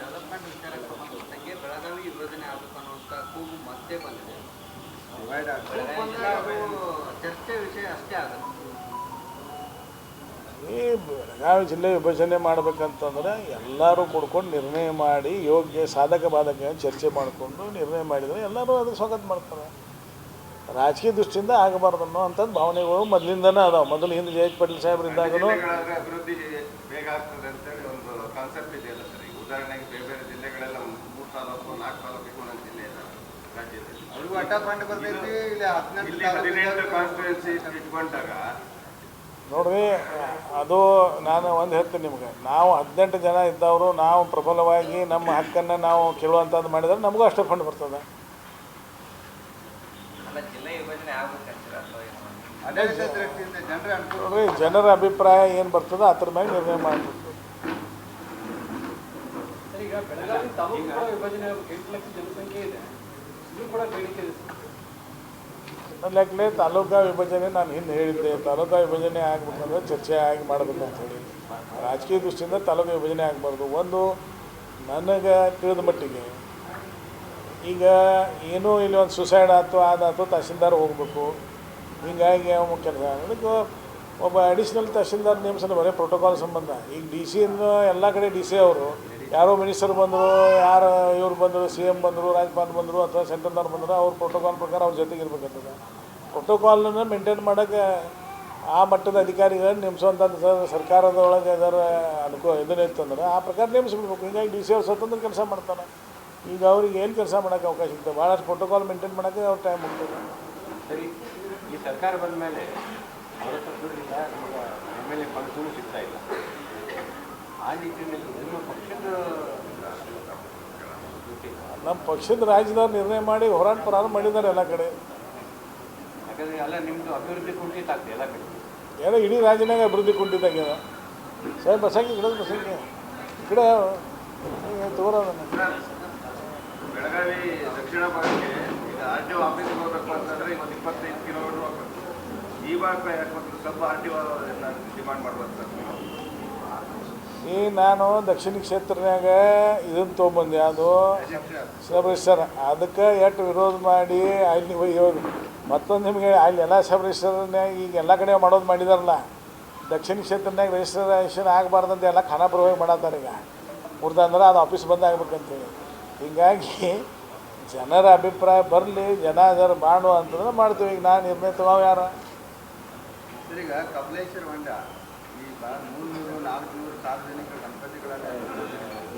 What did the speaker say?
Development ವಿಚಾರಕ್ಕೆ ಸಂಬಂಧಪಟ್ಟಂಗೆ ಬೆಳಗಾವಿ ವಿಭಜನೆ ಆಗಬೇಕು ಅನ್ನುವಂಥ ಕೂಗು ಮತ್ತೆ ಬಂದಿದೆ. ಚರ್ಚೆ ವಿಷಯ ಅಷ್ಟೇ ಆಗುತ್ತೆ. ಈ ಬೆಳಗಾವಿ ಜಿಲ್ಲೆ ವಿಭಜನೆ ಮಾಡಬೇಕಂತಂದ್ರೆ ಎಲ್ಲರೂ ಕೂಡ್ಕೊಂಡು ನಿರ್ಣಯ ಮಾಡಿ ಯೋಗ್ಯ ಸಾಧಕ ಬಾಧಕ ಚರ್ಚೆ ಮಾಡಿಕೊಂಡು ನಿರ್ಣಯ ಮಾಡಿದರೆ ಎಲ್ಲರೂ ಅದಕ್ಕೆ ಸ್ವಾಗತ ಮಾಡ್ತಾರೆ. ರಾಜಕೀಯ ದೃಷ್ಟಿಯಿಂದ ಆಗಬಾರ್ದು ಅನ್ನೋ ಅಂಥದ್ದು ಭಾವನೆಗಳು ಮೊದಲಿಂದನೇ ಅದಾವೆ. ಮೊದಲು ಹಿಂದೆ ಜಯಂತ್ ಪಾಟೀಲ್ ಸಾಹೇಬ್ರು ಇದ್ದಾಗಲೂ ಅಭಿವೃದ್ಧಿ ಬೇಗ ಆಗ್ತದೆ ಅಂತೇಳಿ ಒಂದು ಕಾನ್ಸೆಪ್ಟ್ ಇದೆಯಲ್ಲ ಸರ್. ಈಗ ಉದಾಹರಣೆಗೆ ಬೇರೆ ಬೇರೆ ಜಿಲ್ಲೆಗಳೆಲ್ಲ 3 ತಾಲೂಕು 4 ತಾಲೂಕಿಗೆ ಒಂದೊಂದು ಜಿಲ್ಲೆ ಇದೆ ರಾಜ್ಯದಲ್ಲಿ. ಅವ್ರಿಗೂ ಅಟ್ಯಾಚ್ಮೆಂಟ್ ಬರ್ತೈತಿ. ಇಲ್ಲಿ 18 ಕಾನ್ಸ್ಟಿಟ್ಯೂನ್ಸಿ ಇಟ್ಕೊಂಡಾಗ ನೋಡ್ರಿ, ಅದು ನಾನು ಒಂದು ಹೇಳ್ತೀನಿ ನಿಮ್ಗೆ, ನಾವು 18 ಜನ ಇದ್ದವರು ನಾವು ಪ್ರಬಲವಾಗಿ ನಮ್ಮ ಹಕ್ಕನ್ನು ನಾವು ಕೇಳುವಂಥದ್ದು ಮಾಡಿದರೆ ನಮಗೂ ಅಷ್ಟೇ ಫಂಡ್ ಬರ್ತದೆ. ನೋಡ್ರಿ, ಜನರ ಅಭಿಪ್ರಾಯ ಏನು ಬರ್ತದೆ ಅದ್ರ ಮೇಲೆ ನಿರ್ಣಯ ಮಾಡಬೇಕು. ಈಗ ಬೆಳಗಾವಿ ತಾಲೂಕು ವಿಭಜನೆ 8 ಲಕ್ಷ ಜನಸಂಖ್ಯೆ ಇದೆ, ಇದು ಕೂಡ ಬೇಡಿಕೆ ಇದೆ. ನನ್ನ ಲೆಕ್ಕಲೆ ತಾಲೂಕಾ ವಿಭಜನೆ ನಾನು ಹಿಂದೆ ಹೇಳಿದ್ದೆ, ತಾಲೂಕಾ ವಿಭಜನೆ ಆಗಬೇಕಂದ್ರೆ ಚರ್ಚೆ ಆಗಿ ಮಾಡಬೇಕಂತ ಹೇಳಿ. ರಾಜಕೀಯ ದೃಷ್ಟಿಯಿಂದ ತಾಲೂಕು ವಿಭಜನೆ ಆಗಬಾರ್ದು. ಒಂದು ನನಗೆ ತಿಳಿದ ಮಟ್ಟಿಗೆ ಈಗ ಏನೂ ಇಲ್ಲಿ ಒಂದು ಸುಸೈಡ್ ಆಯ್ತು ಅದಾಯ್ತು ತಹಸೀಲ್ದಾರ್ ಹೋಗಬೇಕು, ಹೀಗಾಗಿ ಅವ ಕೆಲಸ ಅದಕ್ಕೆ ಒಬ್ಬ ಅಡಿಷ್ನಲ್ ತಹಸೀಲ್ದಾರ್ ನೇಮಿಸಲು ಬರೀ ಪ್ರೋಟೋಕಾಲ್ ಸಂಬಂಧ. ಈಗ ಡಿ ಸಿ ಎಲ್ಲ ಕಡೆ ಡಿ ಸಿ ಅವರು ಯಾರೋ ಮಿನಿಸ್ಟರ್ ಬಂದರು, ಯಾರು ಇವ್ರು ಬಂದರು, ಸಿ ಎಮ್ ಬಂದರು, ರಾಜ್ಯಪಾಲ ಬಂದರು ಅಥವಾ ಸೆಂಟ್ರಲ್ದವ್ರು ಬಂದರು, ಅವ್ರ ಪ್ರೋಟೋಕಾಲ್ ಪ್ರಕಾರ ಅವ್ರ ಜೊತೆಗೆ ಇರಬೇಕಂತದೆ. ಪ್ರೋಟೋಕಾಲನ್ನು ಮೇಂಟೈನ್ ಮಾಡೋಕ್ಕೆ ಆ ಮಟ್ಟದ ಅಧಿಕಾರಿಗಳನ್ನ ನೇಮಿಸುವಂಥದ್ದು ಸರ್ಕಾರದೊಳಗೆ ಅದರ ಇದನ್ನ ಇತ್ತಂದ್ರೆ ಆ ಪ್ರಕಾರ ನೇಮಿಸ್ಬಿಡ್ಬೇಕು. ಹೀಗಾಗಿ ಡಿ ಸಿ ಅವ್ರು ಸ್ವತಂತ್ರ ಕೆಲಸ ಮಾಡ್ತಾರೆ. ಈಗ ಅವ್ರಿಗೆ ಏನು ಕೆಲಸ ಮಾಡೋಕ್ಕೆ ಅವಕಾಶ ಇರ್ತದೆ, ಭಾಳಷ್ಟು ಪ್ರೋಟೋಕಾಲ್ ಮೇಂಟೈನ್ ಮಾಡೋಕ್ಕೆ ಅವ್ರ ಟೈಮ್ ಹೋಗ್ತದೆ. ಸರಿ, ಈ ಸರ್ಕಾರ ಬಂದ ಮೇಲೆ ಅವರದಿಂದ ನಮಗೆ MLA ಫಂಡ್ಸೂ ಸಿಗ್ತಾ ಇಲ್ಲ. ಆ ನಿಟ್ಟಿನಲ್ಲಿ ನಮ್ಮ ಪಕ್ಷದ ರಾಜ್ಯದವ್ರು ನಿರ್ಣಯ ಮಾಡಿ ಹೋರಾಟ ಪ್ರಾರಂಭ ಮಾಡಿದ್ದಾರೆ ಎಲ್ಲ ಕಡೆ. ಯಾಕಂದರೆ ಎಲ್ಲ ನಿಮ್ಮದು ಅಭಿವೃದ್ಧಿ ಕುಂಠಿತ ಆಗ್ತದೆ ಎಲ್ಲ ಕಡೆ. ಏನೋ ಇಡೀ ರಾಜ್ಯನಾಗ ಅಭಿವೃದ್ಧಿ ಕುಂಠಿತಾಗ್ಯದ. ಸಾಹೇಬ್ ಬಸಂಗಿ ಗಿಡದ ಬಸಂಗಿ ಈ ಕಡೆ ತಗೋರೋದನ್ನು ಬೆಳಗಾವಿ ದಕ್ಷಿಣ ಭಾಗಕ್ಕೆ ಈಗ RTO ಆಫೀಸ್ಗೆ ಹೋಗ್ಬೇಕು ಅಂತಂದರೆ ಇವತ್ತು 25 ಕಿಲೋಮೀಟರ್ ಹೋಗ್ಬೇಕು. ಈ ಭಾಗ ಯಾಕೆ ಸ್ವಲ್ಪ RTO ಡಿಮಾಂಡ್ ಮಾಡ್ಬೋದು ಸರ್. ಈ ನಾನು ದಕ್ಷಿಣ ಕ್ಷೇತ್ರನಾಗ ಇದನ್ನು ತೊಗೊಂಬಂದೆ, ಅದು ಸಬ್ ರಿಜಿಸ್ಟರ್. ಅದಕ್ಕೆ ಎಷ್ಟು ವಿರೋಧ ಮಾಡಿ ಅಲ್ಲಿ ಮತ್ತೊಂದು ನಿಮಗೆ ಅಲ್ಲಿ ಎಲ್ಲ ಸಬ್ ರಿಜಿಸ್ಟರ್ನಾಗ ಈಗ ಎಲ್ಲ ಕಡೆ ಮಾಡೋದು ಮಾಡಿದಾರಲ್ಲ, ದಕ್ಷಿಣ ಕ್ಷೇತ್ರನಾಗ ರಿಜಿಸ್ಟ್ರೇಷನ್ ಆಗಬಾರ್ದಂತ ಎಲ್ಲ ಖಾನಾಪುರವಾಗಿ ಮಾಡತ್ತಾರೆ. ಈಗ ಮುರ್ದಂದ್ರೆ ಅದು ಆಫೀಸ್ ಬಂದ್ ಆಗ್ಬೇಕಂತೇಳಿ. ಹೀಗಾಗಿ ಜನರ ಅಭಿಪ್ರಾಯ ಬರಲಿ, ಜನ ಅದರ ಮಾಡು ಅಂತಂದ್ರೆ ಮಾಡ್ತೀವಿ. ಈಗ ನಾನು ನಿರ್ಣಯ ತಗೋ ಯಾರು ಈಗ ಕಮಲೇಶ್ವರ ಹೊಂಡ ಈಗ 300-400 ಸಾರ್ವಜನಿಕ ಗಣಪತಿಗಳನ್ನು